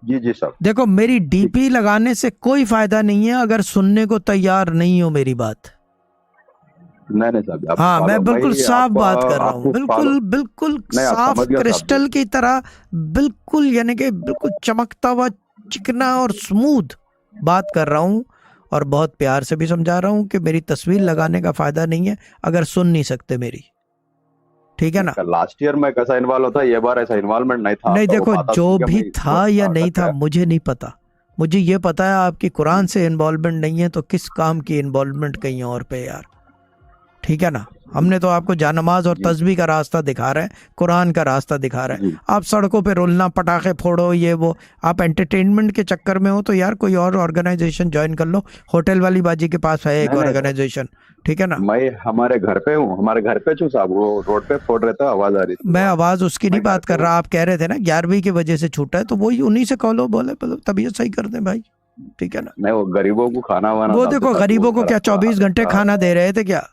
जी जी साहब। देखो, मेरी डीपी लगाने से कोई फायदा नहीं है अगर सुनने को तैयार नहीं हो मेरी बात। नहीं नहीं साहब, आप हाँ, मैं फॉलो बिल्कुल भाई, साफ आप बात कर रहा हूँ, आपको फॉलो। बिल्कुल बिल्कुल नहीं, आप साफ समझ गया साहब जी। क्रिस्टल की तरह, बिल्कुल यानी कि बिल्कुल चमकता हुआ, चिकना और स्मूथ बात कर रहा हूँ। और बहुत प्यार से भी समझा रहा हूँ कि मेरी तस्वीर लगाने का फायदा नहीं है अगर सुन नहीं सकते मेरी। ठीक है ना? लास्ट ईयर में कैसा इन्वॉल्व होता है, ये बार ऐसा इन्वॉल्वमेंट नहीं था नहीं, आपका, वो देखो, बात जो सुन के भी मैं था या नहीं अटक था गया। मुझे नहीं पता। मुझे ये पता है आपकी कुरान से इन्वॉल्वमेंट नहीं है, तो किस काम की इन्वॉल्वमेंट कहीं और पे यार। ठीक है ना? हमने तो आपको जानमाज और जी तस्बीह का रास्ता दिखा रहे हैं, कुरान का रास्ता दिखा रहे हैं। जी। आप सड़कों पे रुलना, पटाखे फोड़ो, ये वो, आप एंटरटेनमेंट के चक्कर में हो तो यार कोई और ऑर्गेनाइजेशन ज्वाइन कर लो। होटल वाली बाजी के पास है एक नहीं नहीं साहब, ऑर्गेनाइजेशन। ठीक है ना? मैं हमारे घर पे हूँ, हमारे घर पे छू साहब, वो रोड पे फोड़ रहे थे, आवाज आ रही थी मैं वहां से। आवाज उसकी नहीं मैं घर बात पे कर हूँ। रहा, आप कह रहे थे ना 11वीं की वजह से छूटा है, तो वही उन्हीं से कॉलो, बोले तबीयत सही कर दें भाई। ठीक है ना? नहीं, वो गरीबों को खाना वाना वो डालते देखो, साहब, वो गरीबों को मेरा क्या थोड़ा 24 घंटे खाना दे रहे थे क्या?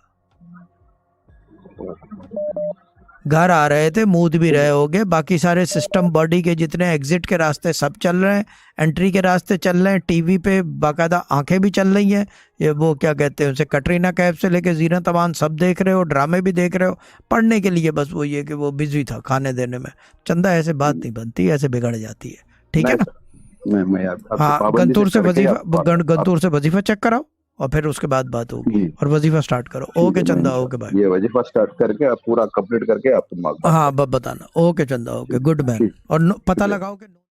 घर आ रहे थे, मूद भी रहे होगे, बाकी सारे सिस्टम बॉडी के जितने एग्जिट के रास्ते सब चल रहे हैं, एंट्री के रास्ते चल रहे हैं, टीवी पे बाकायदा आंखें भी चल रही हैं। ये वो क्या कहते हैं उसे, कटरीना कैफ से लेके जीनत अमान सब देख रहे हो, ड्रामे भी देख रहे हो। पढ़ने के लिए बस वो ये कि वो बिजी था खाने देने में। चंदा, ऐसे बात नहीं बनती, ऐसे बिगड़ जाती है। ठीक है नहीं ना? सर, मैं आपकी हाँ, पाबंदी से करके आप गंतूर से वजीफा चेक कराओ, और फिर उसके बाद बात होगी, जी और वजीफा स्टार्ट करो। ठीक ओके है, मैं चंदा, ओके भाई। ये वजीफा स्टार्ट करके आप पूरा कंप्लीट करके आप बात हाँ, करते बताना। ओके चंदा, ओके, हैं। Good man. ठीक। और पता शुक्रिया। लगाओ कि